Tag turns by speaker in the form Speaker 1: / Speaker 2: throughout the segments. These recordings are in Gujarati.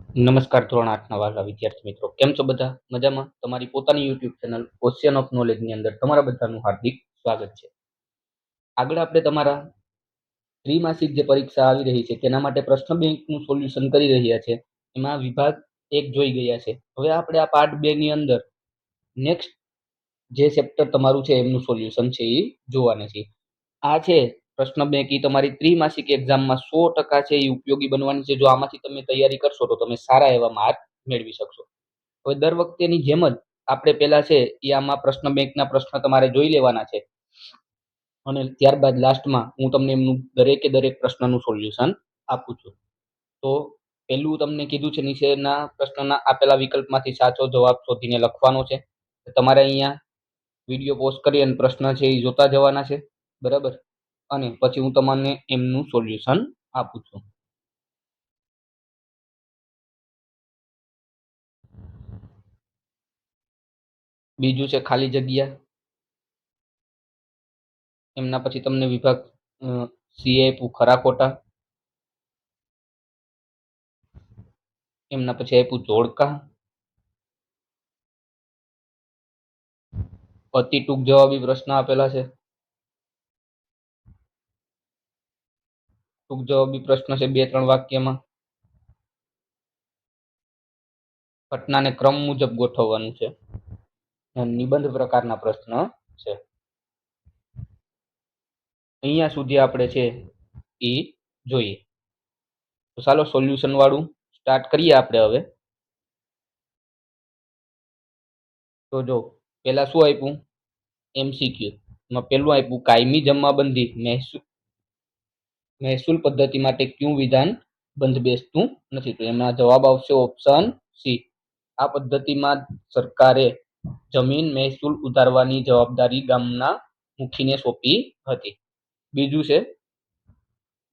Speaker 1: નમસ્કાર ધોરણ 8ના વાલા વિદ્યાર્થી મિત્રો, કેમ છો બધા? મજામાં? તમારી પોતાની યુટ્યુબ ચેનલ ઓશિયન ઓફ નોલેજની અંદર તમારા બધાનું હાર્દિક સ્વાગત છે. આગળ આપણે તમારા ત્રિમાસિક જે પરીક્ષા આવી રહી છે તેના માટે પ્રશ્ન બેંકનું સોલ્યુશન કરી રહ્યા છે. એમાં વિભાગ 1 જોઈ ગયા છે. હવે આપણે આ પાર્ટ 2 ની અંદર નેક્સ્ટ જે ચેપ્ટર તમારું છે એમનું સોલ્યુશન છે એ જોવાના છે. આ છે પ્રશ્ન બેંક, એ તમારી ત્રિમાસિક એક્ઝામમાં 100% છે એ ઉપયોગી બનવાની છે. જો આમાંથી તમે તૈયારી કરશો તો તમે સારા એવા માર્ક મેળવી શકશો. હવે દર વખતેની જેમ જ આપણે પહેલા છે એ આમાં પ્રશ્ન બેંકના પ્રશ્ન તમારે જોઈ લેવાના છે અને ત્યારબાદ લાસ્ટમાં હું તમને એમનું દરેકે દરેક પ્રશ્નનું સોલ્યુશન આપું છું. તો પહેલું તમને કીધું છે, નીચેના પ્રશ્નના આપેલા વિકલ્પમાંથી સાચો જવાબ શોધીને લખવાનો છે. તમારે અહીંયા વિડીયો પોઝ કરી અને પ્રશ્ન છે એ જોતા જવાના છે, બરાબર? અને પછી હું તમને એમનું સોલ્યુશન આપું છું. બીજું છે ખાલી જગ્યા. એમના પછી તમને વિભાગ સી આપ્યું ખરા ખોટા. એમના પછી આપ્યું જોડકા. અતિ ટૂંક જવાબી પ્રશ્ન આપેલા છે. ટૂંક જવાબી પ્રશ્ન છે 2-3 વાક્યમાં. ઘટનાને ક્રમ મુજબ ગોઠવવાનું છે. નિબંધ પ્રકારના પ્રશ્ન છે. અહીંયા સુધી આપણે છે એ જોઈએ. તો ચાલો સોલ્યુશન વાળું સ્ટાર્ટ કરીએ આપણે હવે. તો જો પહેલા શું આપ્યું? MCQ માં પહેલું આપ્યું કાયમી જમાબંધી મહેસૂલ પદ્ધતિ માટે કયું વિધાન બંધબેસતું નથી? તો એમાં જવાબ આવશે ઓપ્શન સી. આ પદ્ધતિમાં સરકારે જમીન મહેસૂલ ઉતારવાની જવાબદારી ગામના મુખીને સોંપી હતી. બીજું છે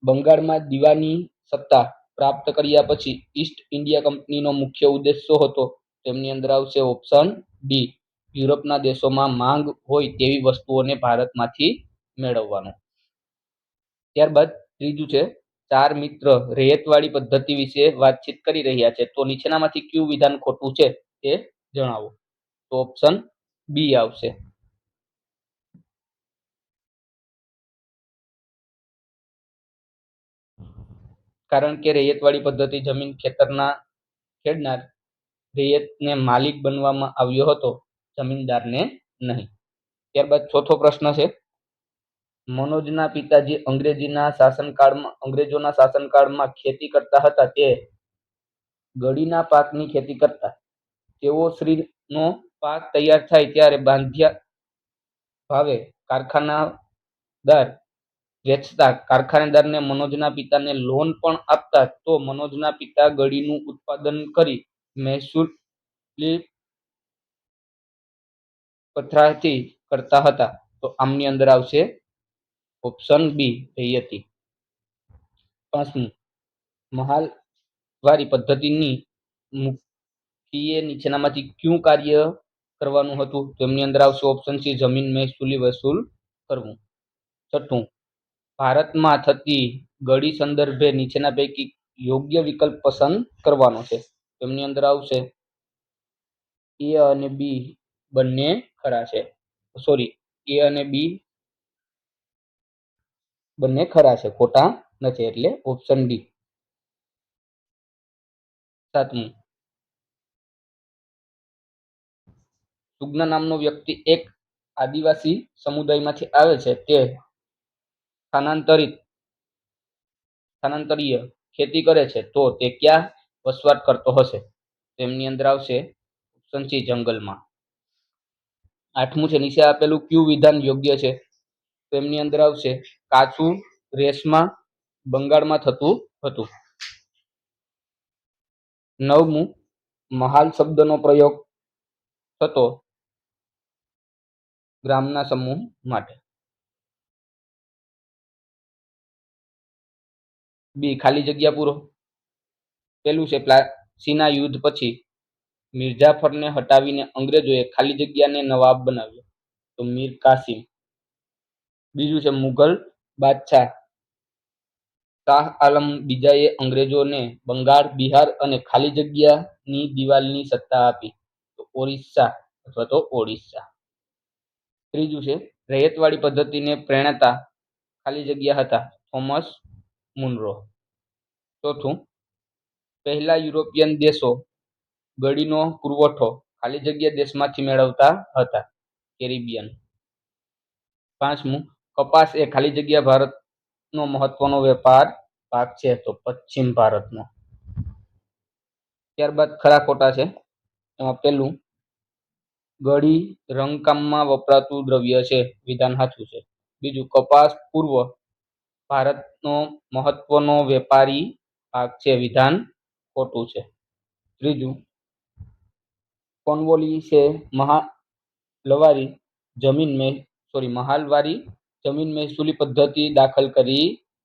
Speaker 1: બંગાળમાં દીવાની સત્તા પ્રાપ્ત કર્યા પછી ઈસ્ટ ઇન્ડિયા કંપનીનો મુખ્ય ઉદ્દેશ શું હતો? તેમની અંદર આવશે ઓપ્શન ડી, યુરોપના દેશોમાં માંગ હોય તેવી વસ્તુઓને ભારતમાંથી મેળવવાનો. ત્યારબાદ ત્રીજું છે 4 મિત્ર રૈયતવાડી પદ્ધતિ વિશે વાતચીત કરી રહ્યા છે, તો નીચેનામાંથી કયું વિધાન ખોટું છે તે જણાવો. તો ઓપ્શન બી આવશે. કારણ કે રૈયતવાડી પદ્ધતિ જમીન ખેડનાર રૈયતને માલિક બનવામાં આવ્યો હતો, જમીનદારને નહીં. ત્યારબાદ ચોથો પ્રશ્ન છે મનોજના પિતાજી અંગ્રેજોના શાસનકાળમાં ખેતી કરતા હતા. તે ગળીના પાકની ખેતી કરતા. તેઓ શ્રીનો પાક તૈયાર થાય ત્યારે બાંધ્યા ભાવે કારખાનાદાર વેચતા. કારખાનેદારને મનોજના પિતાને લોન પણ આપતા. તો મનોજના પિતા ગળીનું ઉત્પાદન કરી મહેસૂલી પથરાથી કરતા હતા. તો આમની અંદર આવશે ઓપ્શન બી રૈયતી. પાંચમું મહાલવારી પદ્ધતિની મુખીએ નીચેનામાંથી કયું કાર્ય કરવાનું હતું? તો એમની અંદર આવશે ઓપ્શન સી, જમીન મહેસૂલી વસૂલ કરવું. છઠ્ઠું ભારતમાં થતી ગળી સંદર્ભે નીચેના પૈકી યોગ્ય વિકલ્પ પસંદ કરવાનો છે. એમની અંદર આવશે એ અને બી બંને ખરા છે. એ અને બી બંને ખરા છે, ખોટા નથી, એટલે ઓપ્શન ડી. સાતમું સુજ્ઞા નામનો વ્યક્તિ એક આદિવાસી સમુદાયમાંથી આવે છે. તે સ્થાનાંતરીય ખેતી કરે છે, તો તે ક્યાં વસવાટ કરતો હશે? તેમની અંદર આવશે ઓપ્શન સી, જંગલમાં. આઠમું છે નીચે આપેલું કયું વિધાન યોગ્ય છે? તો એમની અંદર આવશે કાચું રેશમા બંગાળમાં થતું હતું. નવમું મહાલ શબ્દનો પ્રયોગ થતો ગ્રામના સમૂહ માટે. બી ખાલી જગ્યા પૂરો. પેલું છે પ્લાસીના યુદ્ધ પછી મિર્જાફરને હટાવીને અંગ્રેજોએ ખાલી જગ્યાને નવાબ બનાવ્યો, તો મીર કાસિમ. બીજું છે મુગલ બાદશાહ શાહ આલમ બીજાએ અંગ્રેજોને બંગાળ, બિહાર અને ખાલી જગ્યાની દિવાલની સત્તા આપી? તો ઓરિસ્સા અથવા તો ઓડિશા. ત્રીજું છે રૈયતવાડી પદ્ધતિને પ્રેરણતા ખાલી જગ્યા હતા? Thomas Munro. ચોથું, પહેલા યુરોપિયન દેશો ગળીનો પુરવઠો ખાલી જગ્યા દેશમાંથી મેળવતા હતા? કેરિબિયન. પાંચમું, કપાસ એ ખાલી જગ્યા ભારતનો મહત્વનો વેપાર પાક છે? તો પશ્ચિમ ભારતનો. ત્યારબાદ ખરા ખોટા છે. એમાં પહેલું, ગળી રંગકામમાં વપરાતું દ્રવ્ય છે? વિધાન સાચું છે. બીજું, કપાસ પૂર્વ ભારતનો મહત્વનો વેપારી પાક છે? વિધાન ખોટું છે. ત્રીજું, કોર્નવોલિસ से महालवारी जमीन महसूली पद्धति दाखल करी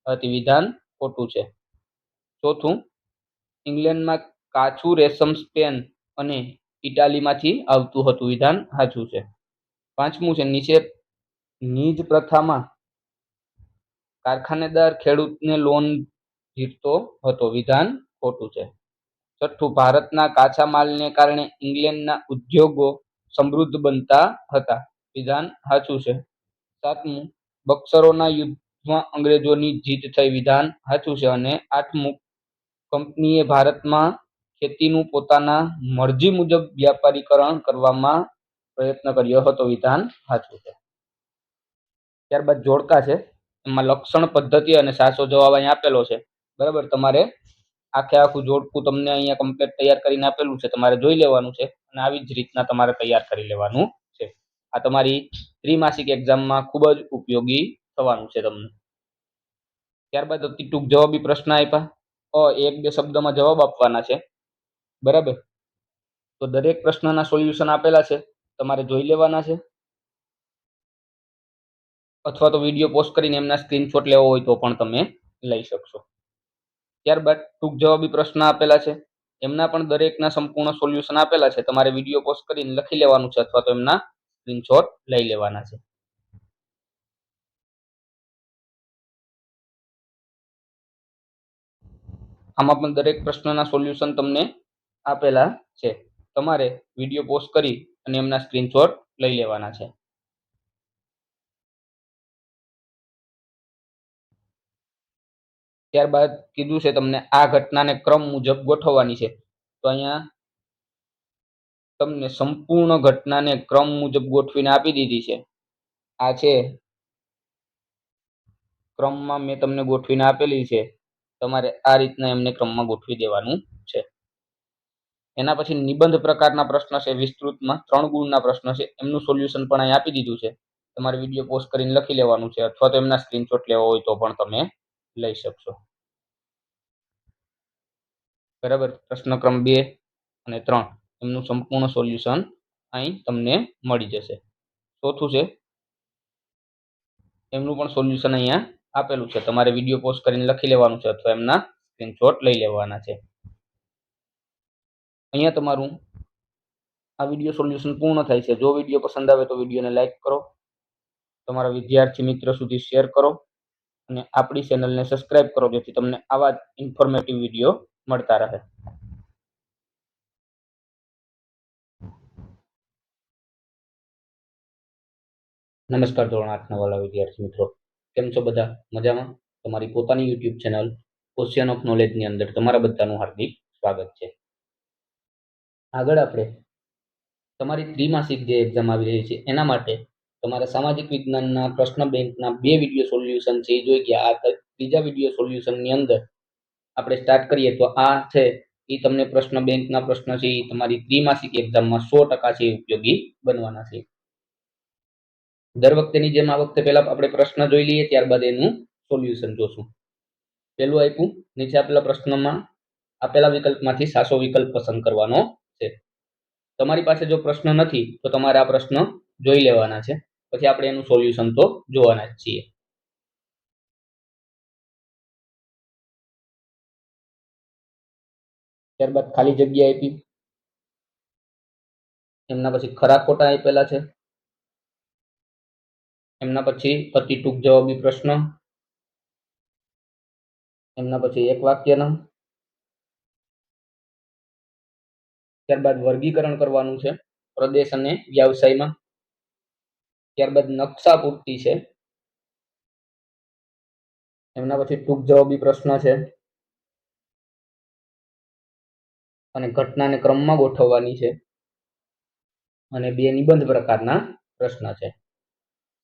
Speaker 1: હતી? विधान खोटું છે. ચોથું, ઇંગ્લેન્ડમાં કાચું રેશમ સ્પેન અને ઇટાલીમાંથી આવતું હતું? વિધાન સાચું છે. પાંચમું છે નીચે નીજ પ્રથામાં કારખાનેદાર ખેડૂતને લોન જીતતો હતો? વિધાન ખોટું છે. છઠ્ઠું, ભારતના કાચા માલને કારણે ઇંગ્લેન્ડના ઉદ્યોગો સમૃદ્ધ બનતા હતા? વિધાન સાચું છે. સાતમું, બક્સરોના યુદ્ધમાં અંગ્રેજોની જીત થઈ? વિધાન સાચું છે. અને આઠમું, કંપનીએ ભારતમાં ખેતીનું પોતાના મરજી મુજબ વ્યાપારીકરણ કરવામાં પ્રયત્ન કર્યો હતો? વિધાન સાચું છે. ત્યારબાદ જોડકા છે. એમાં લક્ષણ પદ્ધતિ અને સાચો જવાબ અહીં આપેલો છે. બરાબર, તમારે આખે આખું જોડકું તમને અહીંયા કમ્પ્લીટ તૈયાર કરીને આપેલું છે, તમારે જોઈ લેવાનું છે અને આવી જ રીતના તમારે તૈયાર કરી લેવાનું છે. આ તમારી ત્રિમાસિક એક્ઝામમાં ખૂબ જ ઉપયોગી થવાનું છે તમને. ત્યારબાદ અતિ ટૂંક જવાબી પ્રશ્ન આપ્યા, એક બે શબ્દમાં જવાબ આપવાના છે. બરાબર, તો દરેક પ્રશ્નના સોલ્યુશન આપેલા છે, તમારે જોઈ લેવાના છે, અથવા તો વિડીયો પોસ્ટ કરીને એમના સ્ક્રીનશોટ લેવો હોય તો પણ તમે લઈ શકશો. ત્યારબાદ ટૂંક જવાબી પ્રશ્ન આપેલા છે, એમના પણ દરેકના સંપૂર્ણ સોલ્યુશન આપેલા છે, તમારે વિડીયો પોસ્ટ કરીને લખી લેવાનું છે અથવા તો એમના સ્ક્રીનશોટ લઈ લેવાના છે. આમાં પણ દરેક પ્રશ્નના સોલ્યુશન તમને આપેલા છે, તમારે વિડીયો પોસ્ટ કરી અને એમના સ્ક્રીનશોટ લઈ લેવાના છે. ત્યારબાદ કીધું છે તમને આ ઘટનાને ક્રમ મુજબ ગોઠવવાની છે, તો અહીંયા તમને સંપૂર્ણ ઘટનાને ક્રમ મુજબ ગોઠવીને આપી દીધી છે. આ છે ક્રમમાં મેં તમને ગોઠવીને આપેલી છે, તમારે આ રીતના એમને ક્રમમાં ગોઠવી દેવાનું છે. એના પછી નિબંધ પ્રકારના પ્રશ્ન છે, વિસ્તૃતમાં 3 ગુણના પ્રશ્ન છે, એમનું સોલ્યુશન પણ અહીં આપી દીધું છે, તમારે વિડીયો પોસ્ટ કરીને લખી લેવાનું છે અથવા તો એમના સ્ક્રીનશોટ લેવો હોય તો પણ તમે લઈ શકશો. બરાબર, પ્રશ્ન ક્રમ 2 અને 3 એમનું સંપૂર્ણ સોલ્યુશન અહીં તમને મળી જશે. ચોથું છે એમનું પણ સોલ્યુશન અહીંયા આપેલું છે, તમારે વિડીયો પોસ્ટ કરીને લખી લેવાનું છે અથવા એમના સ્ક્રીનશોટ લઈ લેવાના છે. અહીંયા તમારું આ વિડીયો સોલ્યુશન પૂર્ણ થાય છે. જો વિડીયો પસંદ આવે તો વિડીયોને લાઈક કરો, તમારા વિદ્યાર્થી મિત્ર સુધી શેર કરો અને આપણી ચેનલને સબસ્ક્રાઇબ કરો, જેથી તમને આવા જ ઇન્ફોર્મેટિવ વિડીયો મળતા રહે. નમસ્કાર ધોરણ 8ના વાલા વિદ્યાર્થી મિત્રો, કેમ છો બધા? મજામાં? તમારી પોતાની યુટ્યુબ ચેનલ ઓશિયન ઓફ નોલેજની અંદર તમારા બધાનું હાર્દિક સ્વાગત છે. આગળ આપણે તમારી ત્રિમાસિક જે એક્ઝામ આવી રહી છે એના માટે તમારા સામાજિક વિજ્ઞાનના પ્રશ્ન બેંકના 2 વિડીયો સોલ્યુશન છે એ જોઈ ગયા. આ ત્રીજા વિડીયો સોલ્યુશનની અંદર આપણે સ્ટાર્ટ કરીએ તો આ છે એ તમને પ્રશ્ન બેંકના પ્રશ્ન છે એ તમારી ત્રિમાસિક એક્ઝામમાં 100% છે ઉપયોગી બનવાના છે. દર વખતેની જેમ આ વખતે પહેલા આપણે પ્રશ્ન જોઈ લઈએ, ત્યારબાદ એનું સોલ્યુશન જોશું. પહેલું આપ્યું, નીચે આપેલા પ્રશ્નમાં આપેલા વિકલ્પમાંથી સાચો વિકલ્પ પસંદ કરવાનો છે. તમારી પાસે જો પ્રશ્ન નથી તો તમારે આ પ્રશ્ન જોઈ લેવાના છે, પછી આપણે એનું સોલ્યુશન તો જોવાના જ છીએ. ત્યારબાદ ખાલી જગ્યા આપી, એમના પછી ખરા ખોટા આપેલા છે, એમના પછી અતિ ટૂંક જવાબી પ્રશ્ન, એમના પછી એક વાક્યના, ત્યારબાદ વર્ગીકરણ કરવાનું છે પ્રદેશ અને વ્યવસાયમાં, ત્યારબાદ નકશા પૂર્તિ છે, એમના પછી ટૂંક જવાબી પ્રશ્ન છે અને ઘટનાને ક્રમમાં ગોઠવવાની છે, અને બે નિબંધ પ્રકારના પ્રશ્ન છે.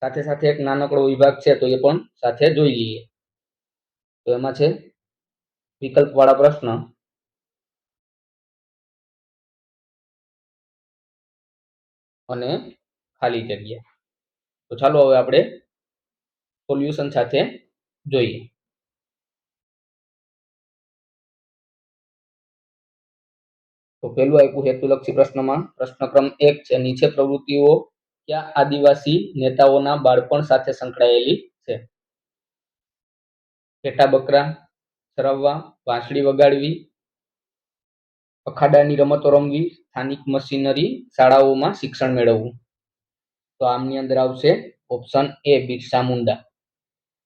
Speaker 1: સાથે સાથે એક નાનકડો વિભાગ છે તો એ પણ સાથે જોઈ લઈએ. તો એમાં છે વિકલ્પ વાળા પ્રશ્ન અને ખાલી જગ્યા. તો ચાલો હવે આપણે સોલ્યુશન સાથે જોઈએ. તો પહેલું આપ્યું હેતુલક્ષી પ્રશ્નમાં પ્રશ્ન ક્રમ 1 છે, નીચે પ્રવૃત્તિઓ કયા આદિવાસી નેતાઓના બાળપણ સાથે સંકળાયેલી છે? પેટા બકરા ચરાવવા, વાંસળી વગાડવી, અખાડાની રમતો રમવી, સ્થાનિક મશીનરી શાળાઓમાં શિક્ષણ મેળવવું. તો આમની અંદર આવશે ઓપ્શન એ બિરસા મુંડા.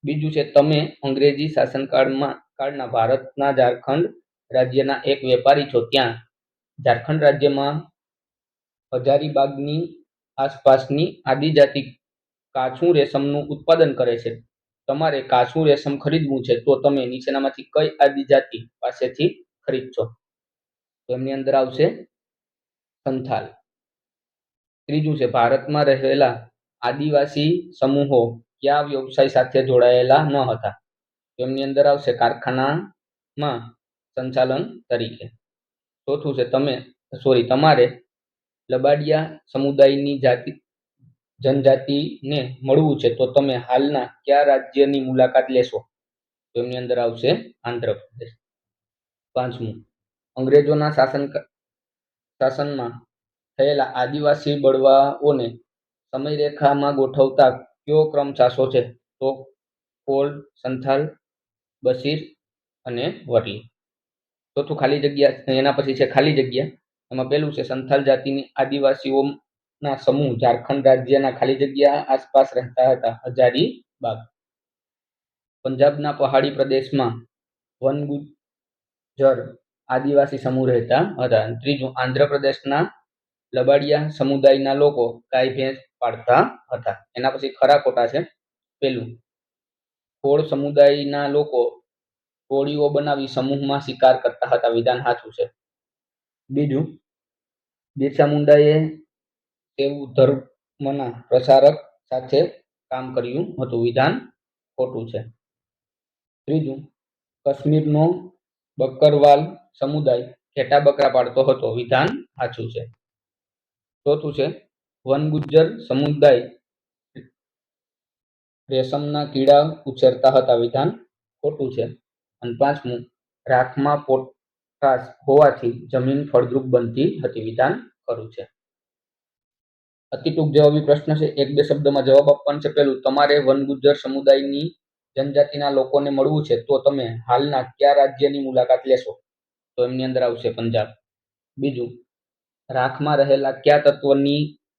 Speaker 1: બીજું છે, તમે અંગ્રેજી શાસનકાળના ભારતના ઝારખંડ રાજ્યના એક વેપારી છો, ત્યાં ઝારખંડ રાજ્યમાં હજારીબાગની આસપાસની આદિજાતિ કાચું રેશમનું ઉત્પાદન કરે છે. તમારે કાચું રેશમ ખરીદવું છે તો તમે નીચેનામાંથી કઈ આદિજાતિ પાસેથી ખરીદશો? તો એમની અંદર આવશે સંથાલ. ત્રીજું છે, ભારતમાં રહેલા આદિવાસી સમૂહો કયા વ્યવસાય સાથે જોડાયેલા ન હતા? તો એમની અંદર આવશે કારખાનામાં સંચાલન તરીકે. ચોથું છે, તમારે લબાડિયા સમુદાયની જનજાતિને મળવું છે તો તમે હાલના કયા રાજ્યની મુલાકાત લેશો? તો એમની અંદર આવશે આંધ્રપ્રદેશ. પાંચમું, અંગ્રેજોના શાસનમાં થયેલા આદિવાસી બળવાઓને સમયરેખામાં ગોઠવતા કયો ક્રમ ચાસો છે? તો કોલ, સંથાલ, બશીર અને વરલી. ચોથું ખાલી જગ્યા, એના પછી છે ખાલી જગ્યા. એમાં પહેલું છે, સંથાલ જાતિની આદિવાસીઓના સમૂહ ઝારખંડ રાજ્યના ખાલી જગ્યા આસપાસ રહેતા હતા. હજારીબાગ. પંજાબના પહાડી પ્રદેશમાં વનગુજ્જર આદિવાસી સમૂહ રહેતા હતા. ત્રીજું, આંધ્રપ્રદેશના લબાડિયા સમુદાયના લોકો ગાય ભેંસ પાળતા હતા. એના પછી ખરા ખોટા છે. પેલું, કોળ સમુદાયના લોકો ટોળીઓ બનાવી સમૂહમાં શિકાર કરતા હતા. વિધાન સાચું છે. બીજું, બિરસા મુંડાએ તેવું ધર્મના પ્રસારક સાથે કામ કર્યું હતું. વિધાન ખોટું છે. ત્રીજું, કાશ્મીરનો બકરવાલ સમુદાય ઘેટા બકરા પાળતો હતો. વિધાન સાચું છે. ચોથું છે, વનગુજ્જર સમુદાય રેશમના કીડા ઉછેરતા હતા. વિધાન ખોટું છે. અને પાંચમું, રાખમાં પોટાશ હોવાથી જમીન ફળદ્રુપ બનતી હતી. વિધાન ખરું છે. અતિ ટૂંક જવાબી પ્રશ્ન છે. એક બે શબ્દમાં જવાબ આપવાનો છે. પહેલું, તમારે વનગુજ્જર સમુદાયની જનજાતિના લોકોને મળવું છે તો તમે હાલના કયા રાજ્યની મુલાકાત લેશો? તો એમની અંદર આવશે પંજાબ. બીજું, રાખમાં રહેલા કયા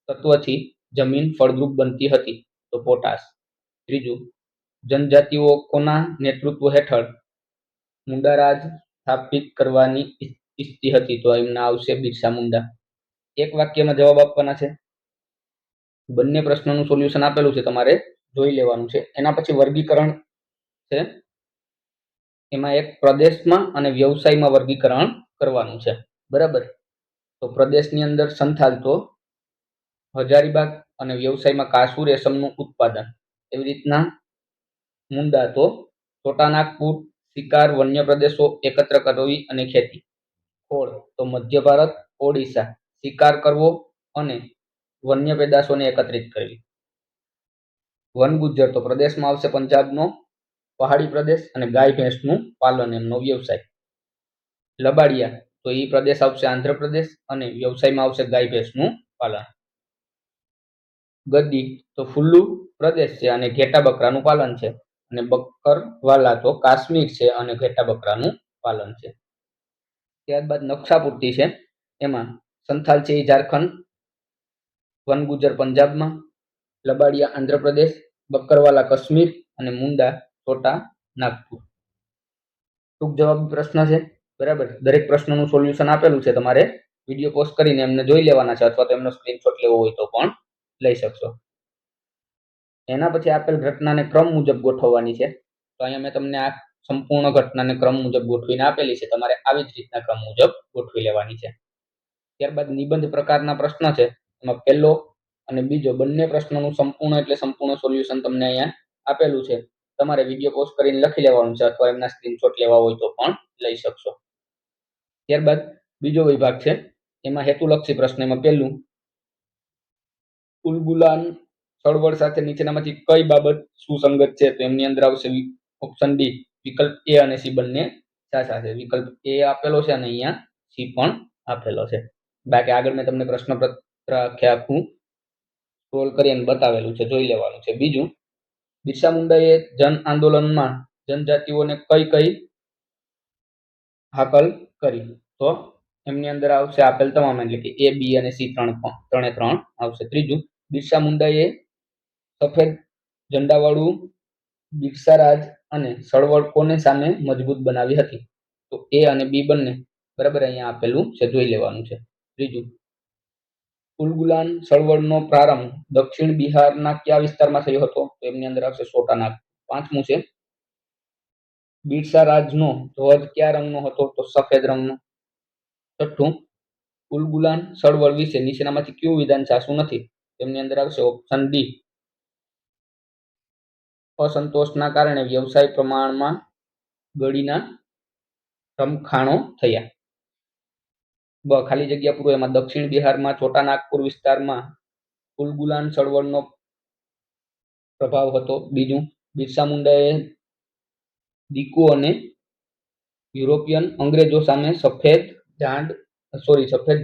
Speaker 1: તત્વથી જમીન ફળદ્રુપ બનતી હતી? તો પોટાશ. ત્રીજું, જનજાતિઓ કોના નેતૃત્વ હેઠળ મુંડા રાજ સ્થાપિત કરવાની ઈચ્છતી હતી? તો એમના આવશે બિરસા મુંડા. એક વાક્યમાં જવાબ આપવાના છે. બંને પ્રશ્નોનું સોલ્યુશન આપેલું છે, તમારે જોઈ લેવાનું છે. એના પછી વર્ગીકરણ છે. એમાં એક પ્રદેશમાં અને વ્યવસાયમાં વર્ગીકરણ કરવાનું છે. બરાબર. તો પ્રદેશની અંદર સંથાલ, તો હજારીબાગ, અને વ્યવસાયમાં કાચું રેશમનું ઉત્પાદન. એવી રીતના મુંડા તો છોટાનાગપુર, શિકાર, વન્ય પ્રદેશો એકત્ર કરવી અને ખેતી. કોળ તો મધ્ય ભારત, ઓડિશા, શિકાર કરવો અને વન્ય પેદાશોને એકત્રિત કરવી. વનગુજ્જર તો પ્રદેશમાં આવશે પંજાબનો પહાડી પ્રદેશ, અને ગાય ભેંસનું પાલન એમનો વ્યવસાય. લબાડિયા તો એ પ્રદેશ આવશે આંધ્રપ્રદેશ, અને વ્યવસાયમાં આવશે ગાય ભેંસનું પાલન. ગદ્દી તો ફુલ્લુ પ્રદેશ છે અને ઘેટા બકરાનું પાલન છે. અને બકરવાલા તો કાશ્મીર છે અને ઘેટા બકરાનું પાલન છે. ત્યારબાદ નકશા પૂર્તિ છે. એમાં સંથાલ છે એ ઝારખંડ, વનગુજર પંજાબમાં, લબાડિયા આંધ્રપ્રદેશ, બકરવાલા કાશ્મીર અને મુંડા છોટા નાગપુર. ટૂંક જવાબી પ્રશ્ન છે, બરાબર. દરેક પ્રશ્નનું સોલ્યુશન આપેલું છે, તમારે વિડીયો પોસ્ટ કરીને એમને જોઈ લેવાના છે, અથવા તો એમનો સ્ક્રીનશોટ લેવો હોય તો પણ લઈ શકશો. એના પછી આપેલ ઘટનાને ક્રમ મુજબ ગોઠવવાની છે. તો અહીંયા મેં તમને આ સંપૂર્ણ ઘટનાને ક્રમ મુજબ ગોઠવીને આપેલી છે. તમારે આવી જ રીતના ક્રમ મુજબ ગોઠવી લેવાની છે. ત્યારબાદ નિબંધ પ્રકારના પ્રશ્ન છે. એમાં પહેલો અને બીજો બંને પ્રશ્નોનું સંપૂર્ણ એટલે સંપૂર્ણ સોલ્યુશન તમને અહીંયા આપેલું છે. તમારે વિડીયો પોસ્ટ કરીને લખી લેવાનું છે, અથવા એમના સ્ક્રીનશોટ લેવા હોય તો પણ લઈ શકશો. ત્યારબાદ બીજો વિભાગ છે, એમાં હેતુલક્ષી પ્રશ્ન. એમાં પહેલું, ઉલગુલાન ચળવળ સાથે નીચેનામાંથી કઈ બાબત સુસંગત છે? તો એમની અંદર આવશે ઓપ્શન ડી, વિકલ્પ એ અને સી બંને સાચા છે. વિકલ્પ એ આપેલો છે અને અહીંયા સી પણ આપેલો છે. બાકી આગળ મેં તમને પ્રશ્નપત્ર આખું સ્ક્રોલ કરી અને બતાવેલું છે, જોઈ લેવાનું છે. બીજું, બિરસા મુંડાએ જન આંદોલનમાં જનજાતિઓને કઈ કઈ હાકલ કરી? તો એમની અંદર આવશે આપેલ તમામ, એટલે કે એ, બી અને સી ત્રણે ત્રણ આવશે. ત્રીજું, બિરસા મુંડાએ સફેદ ઝંડાવાળું બિરસા રાજ અને ચળવળ કોને સામે મજબૂત બનાવી હતી? તો એ અને બી બંને બરાબર અહીંયા આપેલું છે, જોઈ લેવાનું છે. ત્રીજું, ઉલગુલાન ચળવળનો પ્રારંભ દક્ષિણ બિહારના કયા વિસ્તારમાં થયો હતો? તો એમની અંદર આવશે સોટાનાગ. પાંચમું છે, બિરસા રાજનો ધ્વજ કયા રંગનો હતો? તો સફેદ રંગનો. છઠ્ઠું, ઉલગુલાન ચળવળ વિશે નીચેનામાંથી કયું વિધાન સાચું નથી? તેમની અંદર આવશે ઓપ્શન ડી, અસંતોષના કારણે વ્યવસાય પ્રમાણમાં ગળીના રમખાણો થયા. ખાલી જગ્યા પૂરો. એમાં દક્ષિણ બિહારમાં છોટા નાગપુર વિસ્તારમાં ઉલગુલાન ચળવળનો પ્રભાવ હતો. બીજું, બિરસા મુંડાએ દીકુ અને યુરોપિયન અંગ્રેજો સામે સફેદ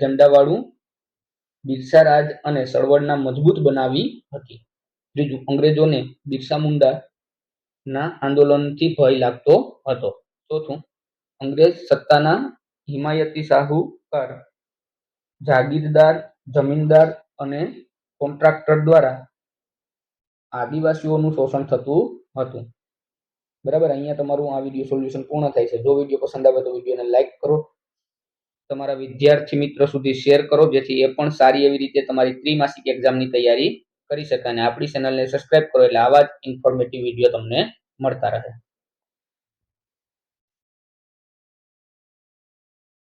Speaker 1: ઝંડાવાળું બિરસા રાજ અને ચળવળના મજબૂત બનાવી હતી. ત્રીજું, અંગ્રેજોને બિરસા મુંડાના આંદોલનથી ભય લાગતો હતો. ચોથું, અંગ્રેજ સત્તાના હિમાયતી શાહુકાર, જાગીરદાર, જમીનદાર અને કોન્ટ્રાક્ટર દ્વારા આદિવાસીઓનું શોષણ થતું હતું. બરાબર. અહીંયા તમારું આ વિડીયો સોલ્યુશન પૂર્ણ થાય છે. જો વિડીયો પસંદ આવે તો વિડીયોને લાઈક કરો, તમારા વિદ્યાર્થી મિત્રો સુધી શેર કરો, જેથી એ પણ સારી એવી રીતે તમારી ત્રિમાસિક એક્ઝામની તૈયારી કરી શકે. અને આપણી ચેનલને સબસ્ક્રાઇબ કરો, એટલે આવા જ ઇન્ફોર્મેટિવ વિડીયો તમને મળતા રહે.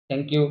Speaker 1: Thank you.